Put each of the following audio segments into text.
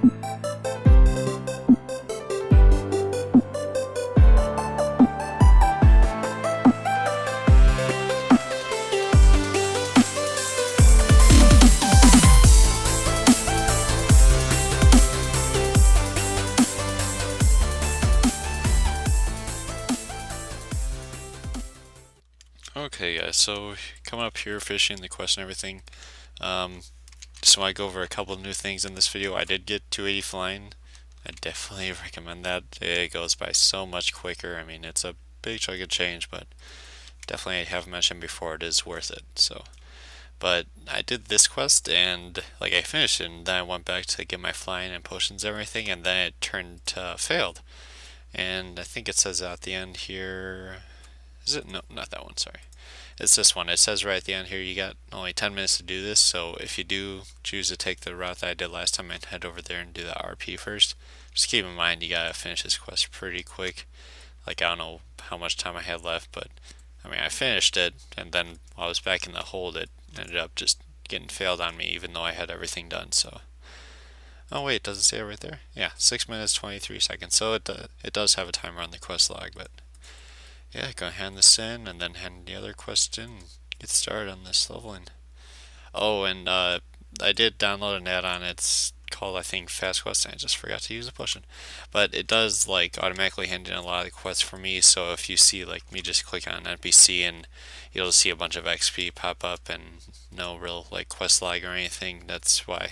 Okay guys, so coming up here, fishing, the quest and everything. Just want to go over a couple of new things in this video. I did get 280 flying. I definitely recommend that. It goes by so much quicker. I mean, it's a big chunk of change, but definitely I have mentioned before, it is worth it. So, but I did this quest and like I finished it, and then I went back to get my flying and potions and everything, and then it turned failed. And I think it says at the end here, is it? No, not that one, sorry. It's this one. It says right at the end here you got only 10 minutes to do this, so if you do choose to take the route that I did last time and head over there and do the RP first, just keep in mind you gotta finish this quest pretty quick. Like, I don't know how much time I had left, but I mean, I finished it, and then while I was back in the hold, it ended up just getting failed on me even though I had everything done. So, oh wait, does it say it right there? Yeah, 6 minutes 23 seconds. So it does have a timer on the quest log, but yeah, gonna hand this in and then hand the other quest in and get started on this leveling. Oh, and I did download an add-on. It's called, I think, Fast Quest, and I just forgot to use a potion. But it does like automatically hand in a lot of the quests for me, so if you see like me just click on an NPC and you'll see a bunch of XP pop up and no real like quest lag or anything, that's why.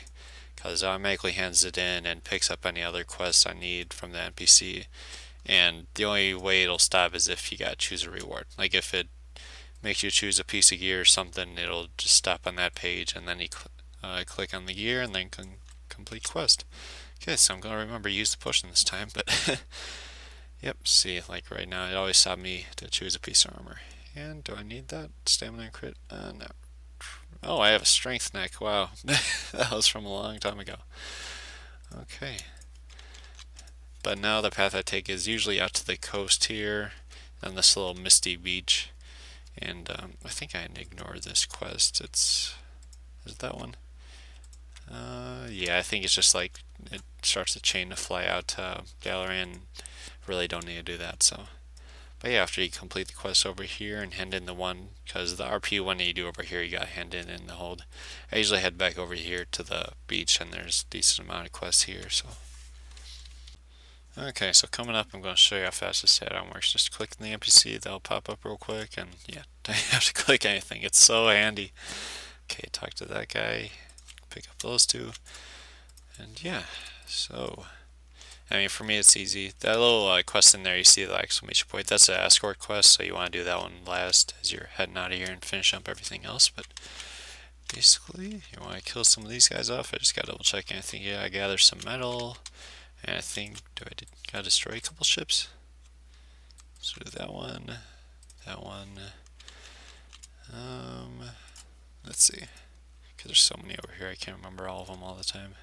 Because it automatically hands it in and picks up any other quests I need from the NPC. And the only way it'll stop is if you gotta choose a reward. Like if it makes you choose a piece of gear or something, it'll just stop on that page, and then you click on the gear and then complete quest. Okay, so I'm gonna remember to use the potion this time, but yep, see, like right now it always stopped me to choose a piece of armor. And do I need that? Stamina and crit? No. Oh, I have a strength neck. Wow. That was from a long time ago. Okay. But now the path I take is usually out to the coast here, on this little misty beach. And I think I ignored this quest. Is it that one? Yeah, I think it's just like it starts the chain to fly out to Gallery, and really don't need to do that. So, but yeah, after you complete the quest over here and hand in the one, because the RP one that you do over here, you gotta hand in the hold. I usually head back over here to the beach, and there's a decent amount of quests here. So. Okay, so coming up, I'm going to show you how fast this add-on works. Just click on the NPC, that'll pop up real quick, and yeah, don't have to click anything. It's so handy. Okay, talk to that guy, pick up those two, and yeah, so, I mean, for me it's easy. That little quest in there, you see the exclamation point, that's an escort quest, so you want to do that one last as you're heading out of here and finish up everything else, but basically, you want to kill some of these guys off. I just got to double check anything. Yeah, I gathered some metal. And I think, gotta destroy a couple ships? So do that one, let's see, because there's so many over here, I can't remember all of them all the time.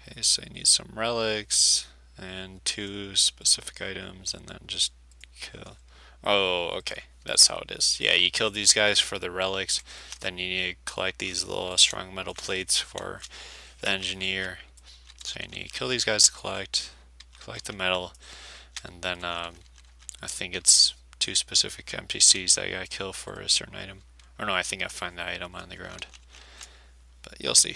Okay, so I need some relics, and 2 specific items, and then just kill. Oh, okay, that's how it is. Yeah, you kill these guys for the relics, then you need to collect these little strong metal plates for the engineer. So you need to kill these guys to collect the metal, and then I think it's 2 specific NPCs that you gotta kill for a certain item. Or no, I think I find the item on the ground. But you'll see.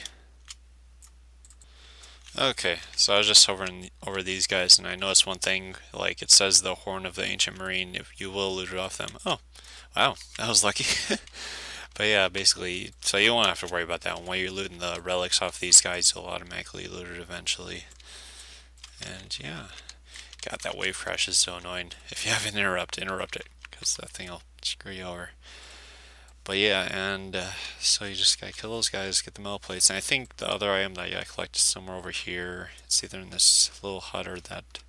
Okay, so I was just hovering over these guys, and I noticed one thing, like it says the Horn of the Ancient Marine, if you will loot it off them. Oh, wow, that was lucky. But yeah, basically, so you won't have to worry about that one. While you're looting the relics off these guys, you'll automatically loot it eventually. And yeah, God, that wave crash is so annoying. If you have an interrupt it, because that thing will screw you over. But yeah, and so you just gotta kill those guys, get the metal plates, and I think the other item that I gotta collect is somewhere over here. It's either in this little hut or that.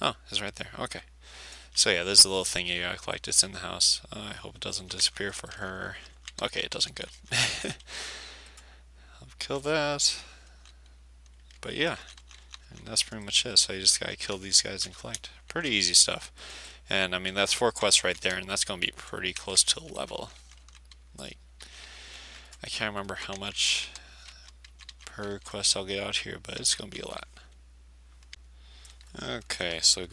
Oh, it's right there. Okay. So yeah, there's a little thing you gotta collect. It's in the house. I hope it doesn't disappear for her. Okay, it doesn't. Good. I'll kill that. But yeah, and that's pretty much it. So you just gotta kill these guys and collect. Pretty easy stuff. And I mean, that's 4 quests right there, and that's gonna be pretty close to a level. Like, I can't remember how much per quest I'll get out here, but it's gonna be a lot. Okay, so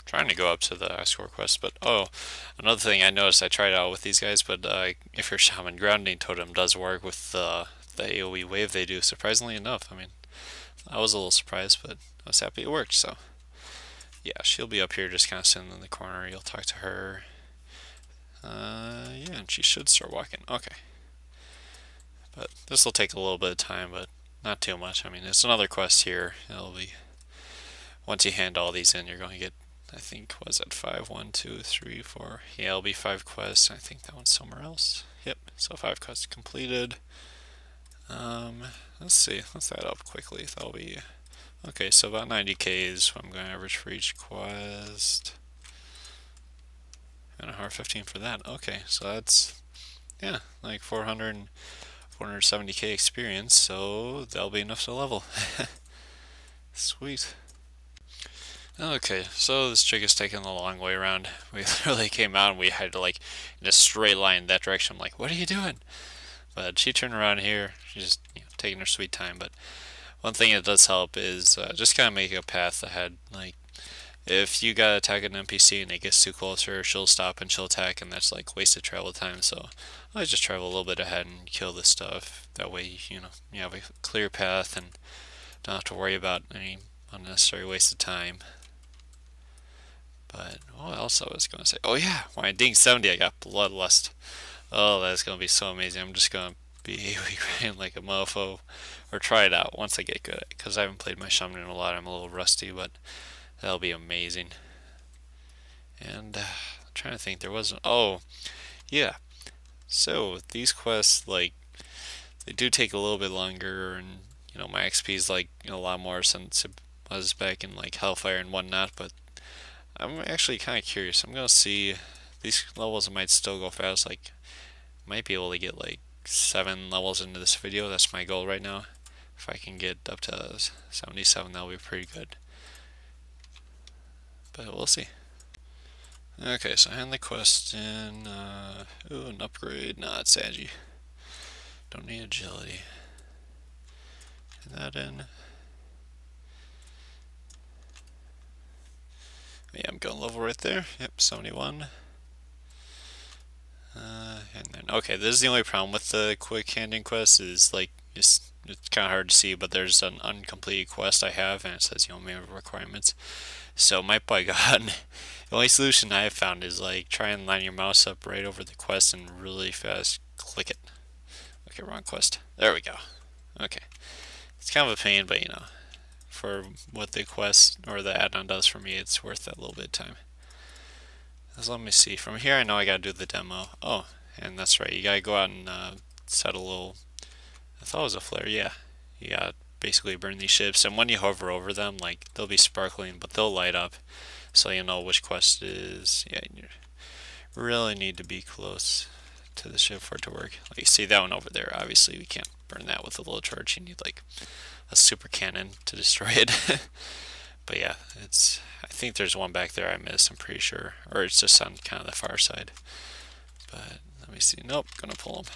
trying to go up to the escort quest, but oh, another thing I noticed, I tried out with these guys, but if your shaman grounding totem does work with the AoE wave they do, surprisingly enough. I mean, I was a little surprised, but I was happy it worked, so yeah, she'll be up here just kind of sitting in the corner. You'll talk to her. Yeah, and she should start walking. Okay. But this will take a little bit of time, but not too much. I mean, it's another quest here. It'll be, once you hand all these in, you're going to get, I think, was it 5? 1, 2, 3, 4. Yeah, it'll be 5 quests. I think that one's somewhere else. Yep, so 5 quests completed. Let's see, let's add up quickly. That'll be, okay, so about 90k is what I'm going to average for each quest. And 115 for that. Okay, so that's, yeah, like 470k experience, so that'll be enough to level. Sweet. Okay, so this chick is taking the long way around. We literally came out and we had to, like, in a straight line that direction. I'm like, what are you doing? But she turned around here. She's just, taking her sweet time. But one thing that does help is just kind of make a path ahead. Like, if you gotta attack an NPC and it gets too close to her, she'll stop and she'll attack, and that's like wasted travel time. So I just travel a little bit ahead and kill this stuff. That way, you have a clear path and don't have to worry about any unnecessary waste of time. But what else I was going to say? Oh yeah, when I ding 70, I got Bloodlust. Oh, that's going to be so amazing. I'm just going to be AoE grinding like a mofo. Or try it out once I get good at it. Because I haven't played my Shaman in a lot. I'm a little rusty, but that'll be amazing. And I'm trying to think. There wasn't... Oh, yeah. So, these quests, like, they do take a little bit longer. And, my XP is, like, a lot more since it was back in, like, Hellfire and whatnot. But I'm actually kind of curious. I'm gonna see these levels. Might still go fast. Like, might be able to get like 7 levels into this video. That's my goal right now. If I can get up to 77, that'll be pretty good. But we'll see. Okay, so hand the quest in. Ooh, an upgrade. Nah, it's Agi. Don't need agility. Hand that in. Yeah, I'm going level right there. Yep, 71. And then, okay, this is the only problem with the quick handing quest is, like, it's kind of hard to see, but there's an uncompleted quest I have, and it says, main requirements. So, my by God, the only solution I have found is, like, try and line your mouse up right over the quest and really fast click it. Okay, wrong quest. There we go. Okay. It's kind of a pain, but, for what the quest or the add-on does for me, it's worth that little bit of time. So let me see. From here, I know I gotta do the demo. Oh, and that's right. You gotta go out and set a little. I thought it was a flare. Yeah, you gotta basically burn these ships, and when you hover over them, like they'll be sparkling, but they'll light up, so you know which quest it is. Yeah, you really need to be close to the ship for it to work. Like you see that one over there. Obviously, we can't burn that with a little charge. You need like a super cannon to destroy it. But yeah, I think there's one back there I missed, I'm pretty sure. Or it's just on kind of the far side. But let me see. Nope, gonna pull them.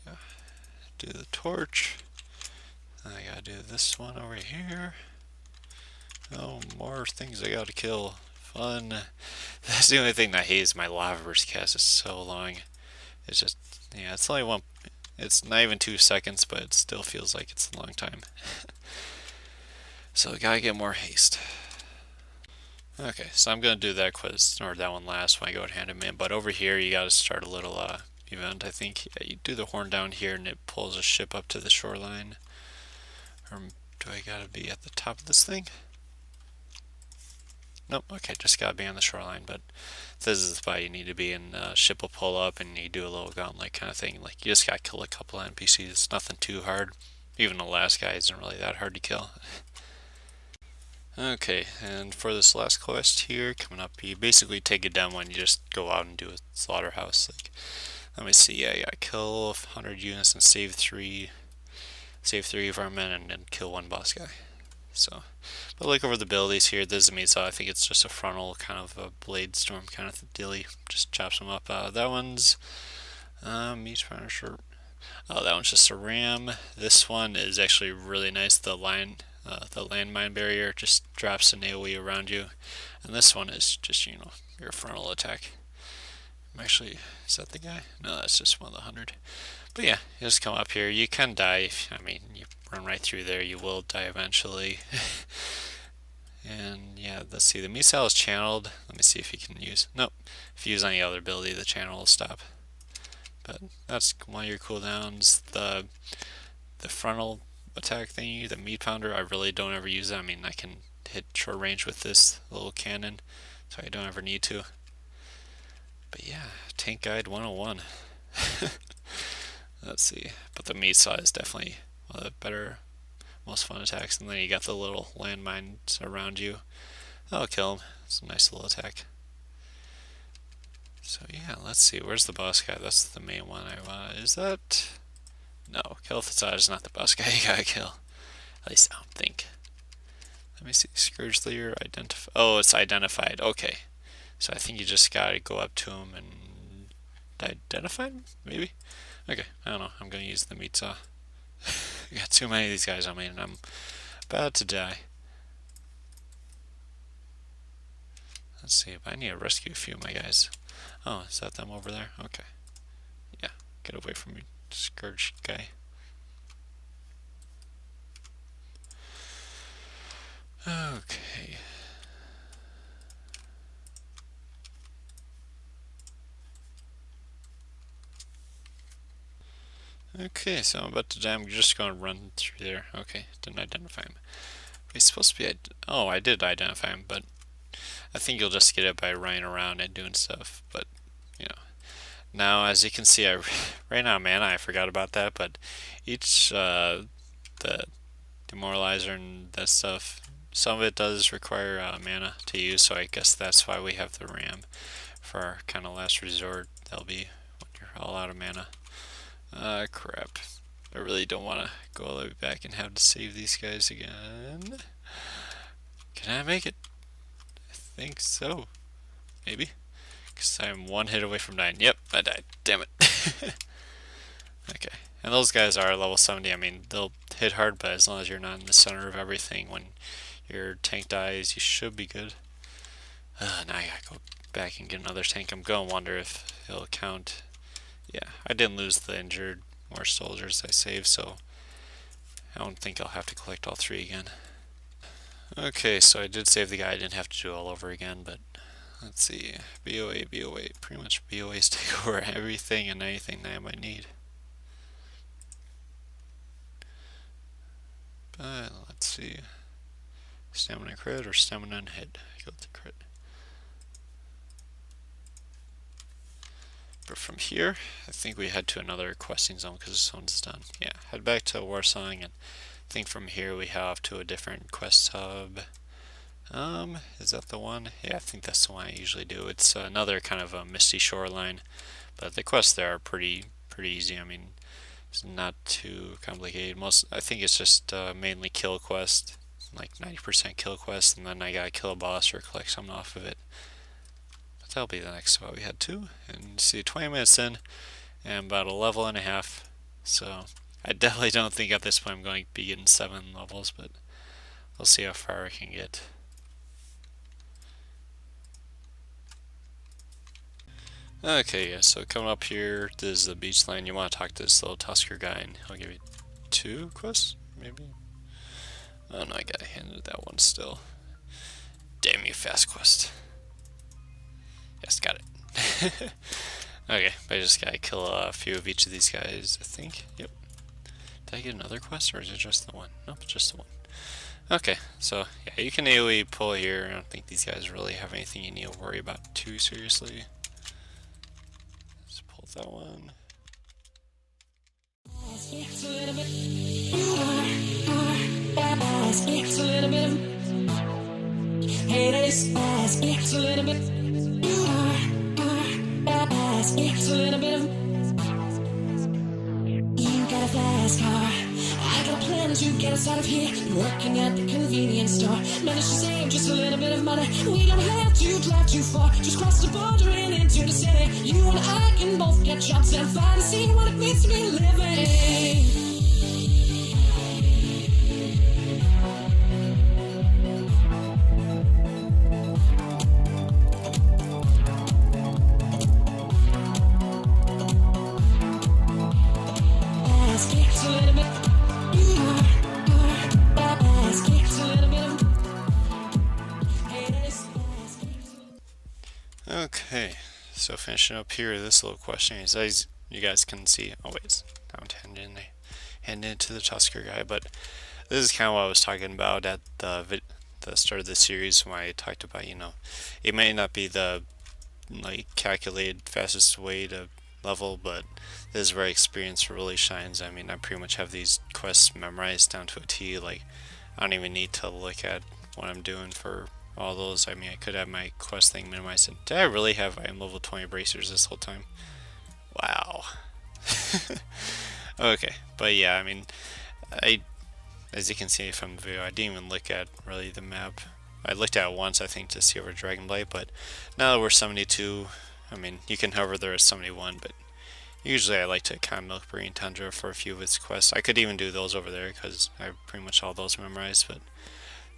Yeah. Do the torch. I gotta do this one over here. Oh, more things I gotta kill. Fun. That's the only thing that I hate is my lava burst cast is so long. It's just, yeah, it's only one. It's not even 2 seconds, but it still feels like it's a long time. So I gotta get more haste. Okay, so I'm gonna do that quest or that one last when I go and hand him in. But over here, you gotta start a little event. I think you do the horn down here, and it pulls a ship up to the shoreline. Or do I gotta be at the top of this thing? Nope. Okay, just gotta be on the shoreline. But this is the spot you need to be, and ship will pull up, and you do a little gauntlet kind of thing. Like you just gotta kill a couple of NPCs. It's nothing too hard. Even the last guy isn't really that hard to kill. Okay, and for this last quest here, coming up, you basically take a demo and you just go out and do a slaughterhouse. Like, let me see, yeah, kill 100 units and save three of our men, and then kill one boss guy. So, but look over the abilities here. This is a Mesa. I think it's just a frontal kind of a blade storm kind of dealy. Just chops them up. That one's meat finisher. Oh, that one's just a ram. This one is actually really nice. The landmine barrier just drops an AoE around you, and this one is just your frontal attack. Actually, is that the guy? No, that's just one of the 100. But yeah, you just come up here. You can die. I mean, you run right through there. You will die eventually. And yeah, let's see. The Misal is channeled. Let me see if you can use. Nope. If you use any other ability, the channel will stop. But that's one of your cooldowns. The frontal attack thingy, the meat pounder, I really don't ever use it. I mean, I can hit short range with this little cannon, so I don't ever need to. But yeah, Tank Guide 101. Let's see. But the meat saw is definitely one of the better, most fun attacks. And then you got the little landmines around you. That'll kill him. It's a nice little attack. So yeah, let's see. Where's the boss guy? That's the main one I want. Is that? No, Kill Facade is not the boss guy you gotta kill. At least I don't think. Let me see. Scourge Leader identify. Oh, it's identified. Okay. So I think you just gotta go up to him and identify him? Maybe? Okay, I don't know. I'm gonna use the meat saw. I got too many of these guys on me and I'm about to die. Let's see if I need to rescue a few of my guys. Oh, is that them over there? Okay. Yeah, get away from me, Scourge guy. Okay. Okay, so I'm about to die. I'm just going to run through there. Okay, didn't identify him. He's supposed to be... Oh, I did identify him, but I think you'll just get it by running around and doing stuff. But, you know. Now, as you can see, I ran out of mana. I forgot about that, but each... the demoralizer and that stuff, some of it does require mana to use, so I guess that's why we have the ram for our kind of last resort. That'll be when you're all out of mana. Crap. I really don't want to go all the way back and have to save these guys again. Can I make it? I think so. Maybe. Because I'm one hit away from dying. Yep, I died. Damn it. Okay. And those guys are level 70. I mean, they'll hit hard, but as long as you're not in the center of everything, when your tank dies, you should be good. Now I gotta go back and get another tank. I'm gonna wonder if it'll count. Yeah, I didn't lose the injured more soldiers I saved, so I don't think I'll have to collect all 3 again. Okay, so I did save the guy. I didn't have to do it all over again, but let's see. BOA, BOA. Pretty much BOAs take over everything and anything that I might need. But let's see. Stamina crit or stamina and hit? Go with the crit. But from here, I think we head to another questing zone because this one's done. Yeah, head back to Warsong, and I think from here we have to a different quest hub. Is that the one? Yeah, I think that's the one I usually do. It's another kind of a misty shoreline, but the quests there are pretty easy. I mean, it's not too complicated. I think it's just mainly kill quest, like 90% kill quest, and then I gotta kill a boss or collect something off of it. But that'll be the next spot we head to. And see, 20 minutes in, and about a level and a half. So I definitely don't think at this point I'm going to be getting 7 levels, but we'll see how far I can get. Okay, yeah, so coming up here, this is the beach line. You want to talk to this little Tusker guy, and he'll give you 2 quests, maybe? Oh no, I got handed that one still. Damn you, fast quest. Yes, got it. Okay, but I just gotta kill a few of each of these guys, I think. Yep. Did I get another quest, or is it just the one? Nope, just the one. Okay, so yeah, you can AoE pull here. I don't think these guys really have anything you need to worry about too seriously. Let's pull that one. You got a fast car, I got a plan that you get us out of here. Working at the convenience store, managed to save just a little bit of money. We don't have to drive too far, just cross the border and into the city. You and I can both get jobs and finally see what it means to be living. Okay, so finishing up here, this little question is, as you guys can see, always I'm heading into the Tusker guy, but this is kind of what I was talking about at the start of the series when I talked about, it may not be the calculated fastest way to level, but this is where experience really shines. I mean, I pretty much have these quests memorized down to a T. Like, I don't even need to look at what I'm doing for all those. I mean, I could have my quest thing minimized. And did I really have I am level 20 bracers this whole time? Wow. Okay, but yeah, I mean, as you can see from the video, I didn't even look at really the map. I looked at it once, I think, to see over Dragonblight, but now that we're 72, I mean, you can hover there at 71, but usually I like to kind of milk Marine Tundra for a few of its quests. I could even do those over there, because I have pretty much all those memorized, but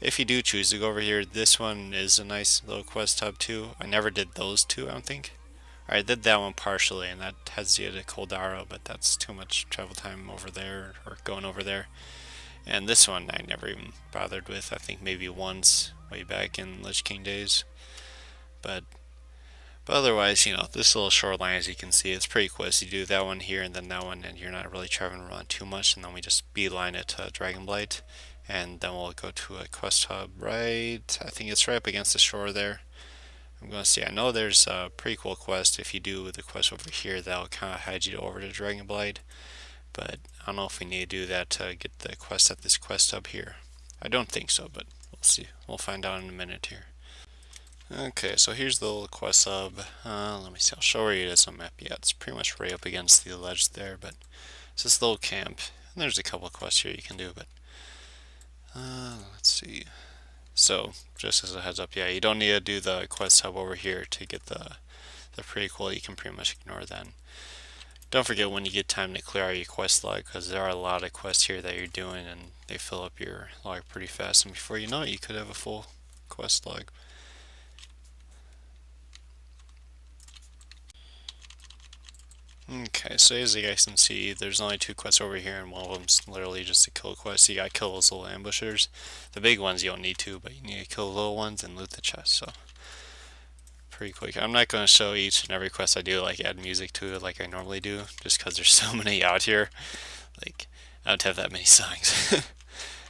if you do choose to go over here, this one is a nice little quest hub too. I never did those two, I don't think. I did that one partially, and that has you to Koldara, but that's too much travel time over there, or going over there. And this one I never even bothered with. I think maybe once way back in Lich King days. But otherwise, this little shoreline, as you can see, it's pretty close. You do that one here and then that one, and you're not really traveling around too much. And then we just beeline it to Dragonblight, and then we'll go to a quest hub right, I think it's right up against the shore there. I'm going to see, I know there's a pretty cool quest. If you do the quest over here, that'll kind of hide you over to Dragonblight. But I don't know if we need to do that to get the quest at this quest hub here. I don't think so, but we'll see. We'll find out in a minute here. Okay, so here's the little quest hub. Let me see, I'll show where it is on the map. Yeah, it's pretty much right up against the ledge there, but it's this little camp. And there's a couple of quests here you can do, but let's see. So, just as a heads up, yeah, you don't need to do the quest hub over here to get the prequel. You can pretty much ignore that. Don't forget when you get time to clear out your quest log, because there are a lot of quests here that you're doing, and they fill up your log pretty fast, and before you know it, you could have a full quest log. Okay, so as you guys can see, there's only two quests over here, and one of them's literally just a kill quest. You gotta kill those little ambushers. The big ones you don't need to, but you need to kill the little ones and loot the chest, so pretty quick. I'm not going to show each and every quest I do, add music to it like I normally do, just because there's so many out here. I don't have that many songs.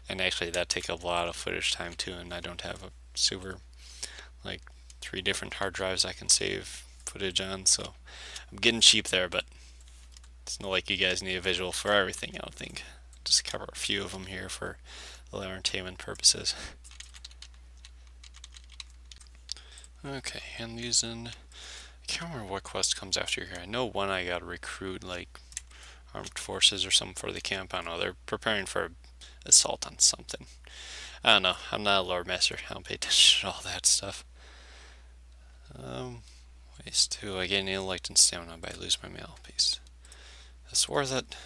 And actually that takes a lot of footage time too, and I don't have a super, 3 different hard drives I can save footage on, so I'm getting cheap there, but it's not like you guys need a visual for everything, I don't think. Just cover a few of them here for little entertainment purposes. Okay, hand using, I can't remember what quest comes after here. I know one I gotta recruit armed forces or something for the camp. I don't know, they're preparing for assault on something. I don't know, I'm not a lore master, I don't pay attention to all that stuff. Ways to, I gain intellect and stamina by lose my mail piece. That's worth it.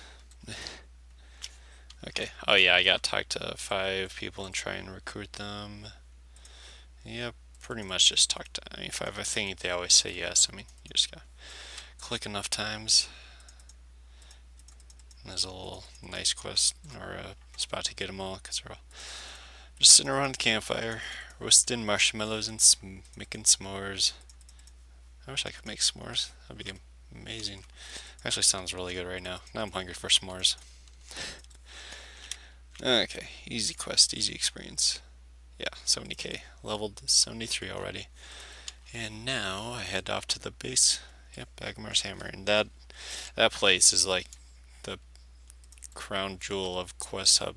Okay, oh yeah, I gotta talk to 5 people and try and recruit them. Yep. Pretty much just talk to any 5. I think they always say yes. I mean, you just gotta click enough times. And there's a little nice quest or a spot to get them all, because they're all just sitting around the campfire, roasting marshmallows and making s'mores. I wish I could make s'mores. That'd be amazing. Actually, sounds really good right now. Now I'm hungry for s'mores. Okay, easy quest, easy experience. Yeah, 70k. Leveled 73 already. And now I head off to the base. Yep, Agmar's Hammer. And that place is like the crown jewel of Quest Hub.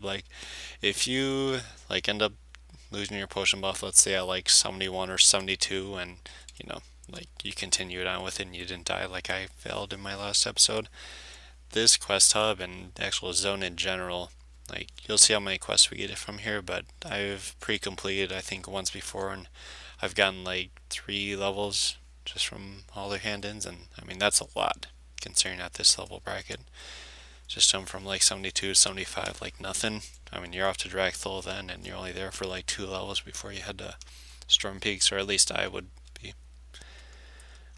If you end up losing your potion buff, let's say at 71 or 72, and you continued on with it and you didn't die like I failed in my last episode, this Quest Hub and the actual zone in general like you'll see how many quests we get from here, but I've pre-completed I think once before, and I've gotten like 3 levels just from all the hand-ins, and I mean that's a lot considering at this level bracket. Just jump from like 72 to 75 like nothing. I mean, you're off to Dracthul then, and you're only there for like 2 levels before you head to Storm Peaks, or at least I would be.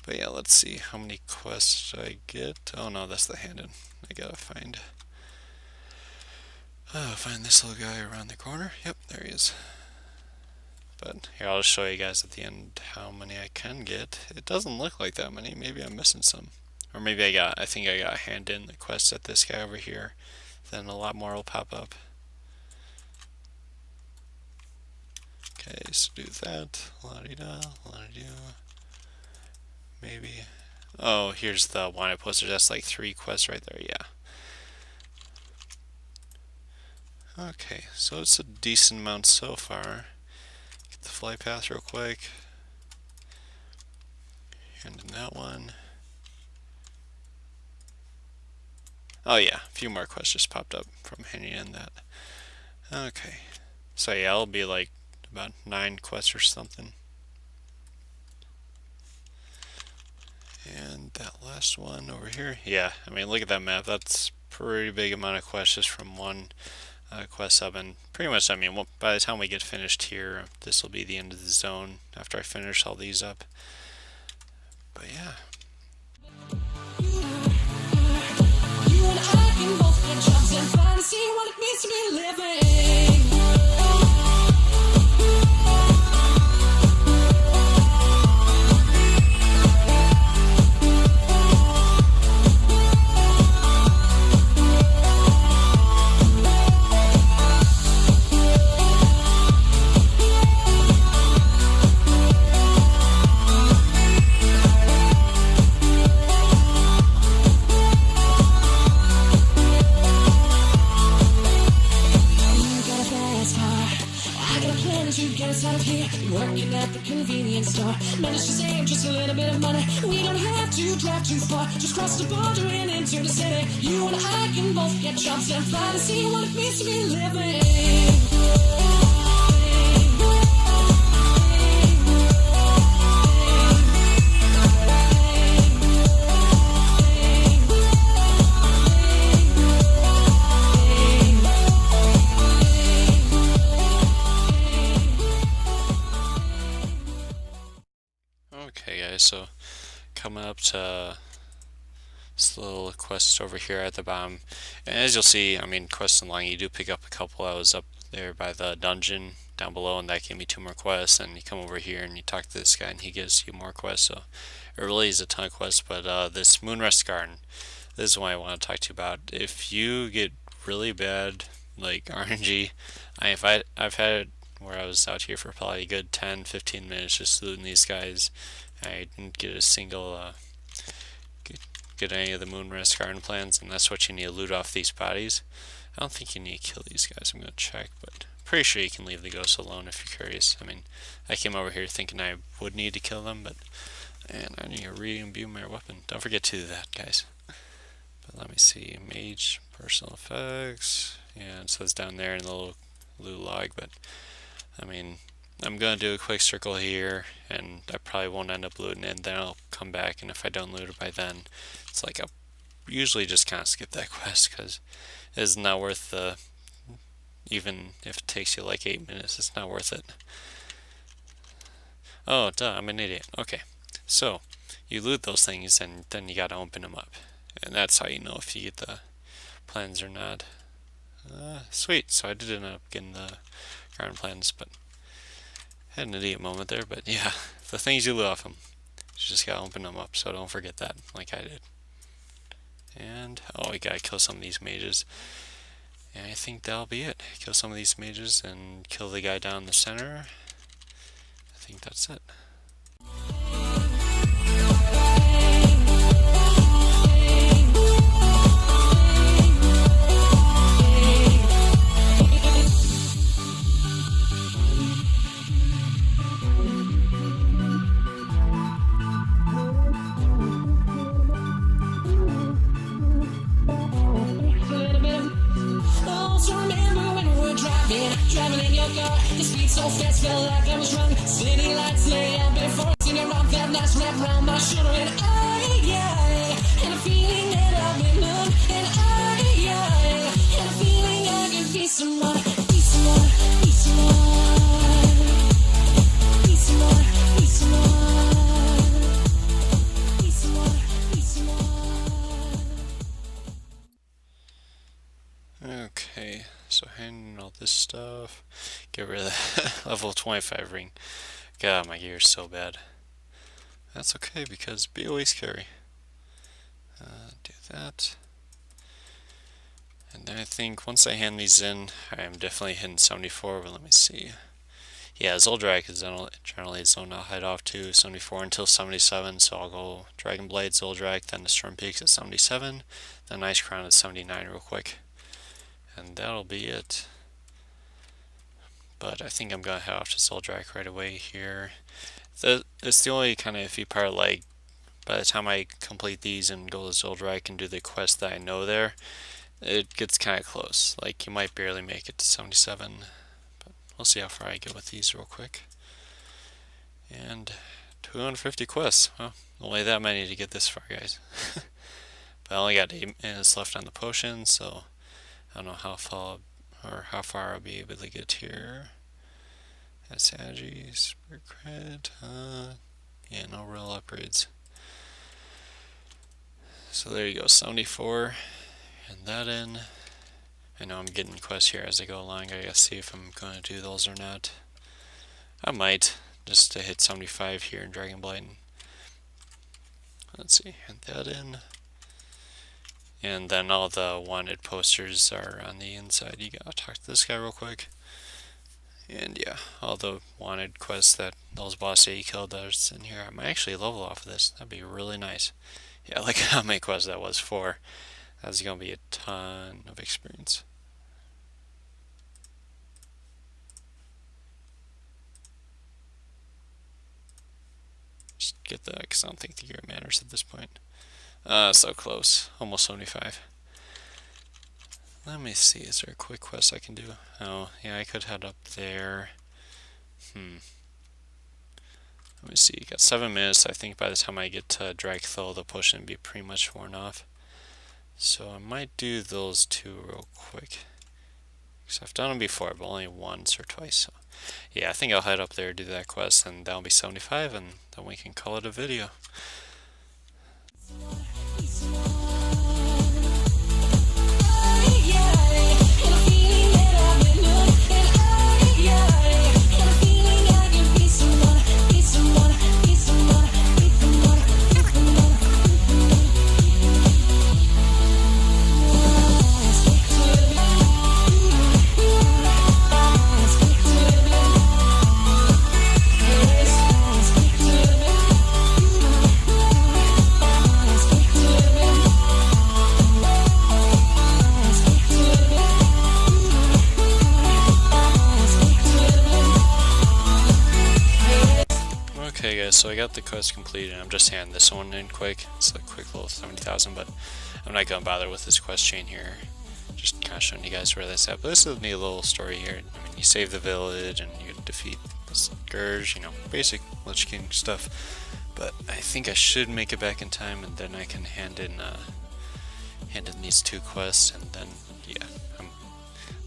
But yeah, let's see how many quests I get. Oh no, that's the hand-in. I gotta find this little guy around the corner. Yep, there he is. But here, I'll just show you guys at the end how many I can get. It doesn't look like that many. Maybe I'm missing some. Or maybe I think I got a hand in the quest at this guy over here. Then a lot more will pop up. Okay, so do that. La-di-da, la-di-do. Maybe. Oh, here's the one I posted. That's like 3 quests right there. Yeah. Okay, so it's a decent amount so far. Get the flight path real quick. And in that one. Oh yeah, a few more quests just popped up from handing in that. Okay, so yeah, it'll be like about 9 quests or something. And that last one over here, yeah, I mean look at that map. That's a pretty big amount of quests just from one quest sub, and pretty much, I mean, by the time we get finished here, this will be the end of the zone after I finish all these up. But yeah. You and I can both get jobs and finally see what it means to be living. Working at the convenience store, managed to save just a little bit of money. We don't have to drive too far, just cross the border and into the city. You and I can both get jobs and finally see what it means to be living. Okay guys, so coming up to this little quest over here at the bottom, and as you'll see, I mean, quests along, you do pick up a couple. I was up there by the dungeon down below, and that gave me 2 more quests, and you come over here and you talk to this guy and he gives you more quests, so it really is a ton of quests. But this Moonrest Garden, this is what I want to talk to you about. If you get really bad like RNG, I've had it where I was out here for probably a good 10-15 minutes just looting these guys. I didn't get a single get any of the Moonrest Garden plans, and that's what you need to loot off these bodies. I don't think you need to kill these guys. I'm gonna check, but pretty sure you can leave the ghosts alone if you're curious. I mean, I came over here thinking I would need to kill them, but and I need to re-imbue my weapon. Don't forget to do that, guys. But let me see, mage, personal effects. Yeah, it says down there in the little loot log, but I mean, I'm gonna do a quick circle here, and I probably won't end up looting it, and then I'll come back, and if I don't loot it by then, it's like I'll usually just kind of skip that quest, because it's not worth the, even if it takes you like 8 minutes, it's not worth it. Oh, duh, I'm an idiot. Okay, so you loot those things, and then you gotta open them up, and that's how you know if you get the plans or not. Sweet, so I did end up getting the garden plans, but had an idiot moment there. But yeah, the things you loot off them, you just gotta open them up, so don't forget that, like I did. And oh, we gotta kill some of these mages, and I think that'll be it. Kill some of these mages and kill the guy down in the center. I think that's it. Also remember your car. The speed so fast, felt like I was drunk. City lights lay out before us, singing around that nice wrap around my shoulder. And and a feeling that I've been numb. And and a feeling I can be someone, be someone, be someone, be someone, be someone, be someone, be someone. Okay, so handing all this stuff. Get rid of that level 25 ring. God, my gear is so bad. That's okay because be always carry. Do that. And then I think once I hand these in, I am definitely hitting 74, but let me see. Yeah, Zoldrak is generally zone I'll head off to 74 until 77, so I'll go Dragon Blade, Zoldrak, then the Storm Peaks at 77, then Ice Crown at 79 real quick. And that'll be it. But I think I'm going to head off to Zoldrak right away here. It's the only kind of iffy part, like, by the time I complete these and go to Zoldrak and do the quest that I know there, it gets kind of close. Like, you might barely make it to 77, but we'll see how far I get with these real quick. And 250 quests. Well, only that many to get this far, guys. But I only got 8 minutes left on the potion, so I don't know how far I'll be able to get here. That's Agi, Spirit Cred. Yeah, no real upgrades. So there you go, 74. And that in. I know I'm getting quests here as I go along. I gotta see if I'm going to do those or not. I might, just to hit 75 here in Dragon Blight. Let's see, and that in. And then all the wanted posters are on the inside. You gotta talk to this guy real quick. And yeah, all the wanted quests that those bosses that you killed that's in here. I might actually level off of this. That'd be really nice. Yeah, look how many quests that was for. That's gonna be a ton of experience. Just get that, because I don't think the gear matters at this point. So close. Almost 75. Let me see, is there a quick quest I can do? Oh, yeah, I could head up there. Let me see, got 7 minutes. I think by the time I get to Dragthul, the potion will be pretty much worn off. So I might do those two real quick. Because I've done them before, but only once or twice. So yeah, I think I'll head up there, do that quest, and that'll be 75, and then we can call it a video. Okay guys, so I got the quest completed and I'm just handing this one in quick. It's a quick little 70,000, but I'm not going to bother with this quest chain here. Just kind of showing you guys where that's at. But this is a neat little story here. I mean, you save the village and you defeat the Scourge, you know, basic Lich King stuff. But I think I should make it back in time, and then I can hand in these two quests, and then yeah, I'm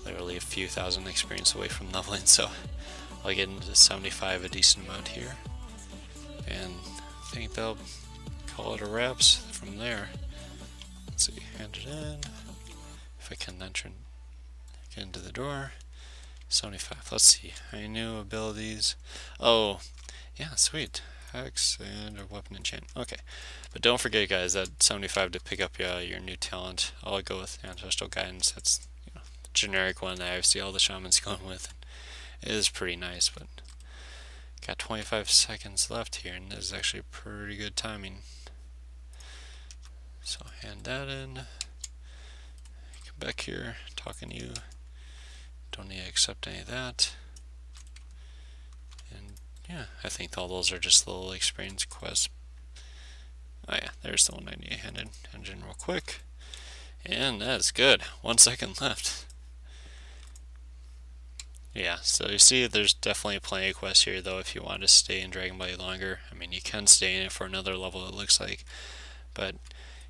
literally a few thousand experience away from leveling, so I'll get into 75 a decent amount here. And I think they'll call it a wraps from there. Let's see, hand it in. If I can enter, get into the door. 75. Let's see. Any new abilities? Oh, yeah, sweet. Hex and a weapon enchant. Okay, but don't forget, guys, that 75 to pick up your new talent. I'll go with Ancestral Guidance. That's, you know, the generic one that I see all the shamans going with. It is pretty nice, but got 25 seconds left here, and this is actually pretty good timing. So hand that in. Come back here, talking to you. Don't need to accept any of that. And yeah, I think all those are just little experience quests. Oh yeah, there's the one I need to hand in engine real quick. And that's good. 1 second left. Yeah, so you see there's definitely plenty of quests here though if you want to stay in Dragon Blade longer. I mean, you can stay in it for another level it looks like, but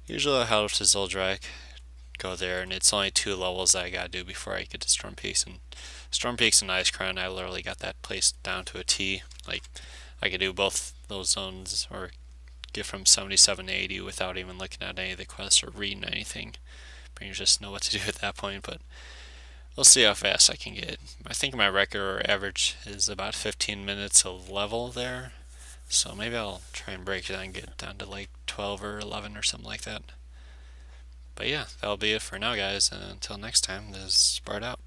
usually I'll head up to Zoldrak, go there, and it's only 2 levels that I gotta do before I get to Storm Peaks. And Storm Peaks and Ice Crown, I literally got that place down to a T. Like, I could do both those zones or get from 77 to 80 without even looking at any of the quests or reading anything. But you just know what to do at that point. But we'll see how fast I can get. I think my record or average is about 15 minutes a level there. So maybe I'll try and break it and get down to like 12 or 11 or something like that. But yeah, that'll be it for now, guys. And until next time, this is Spart out.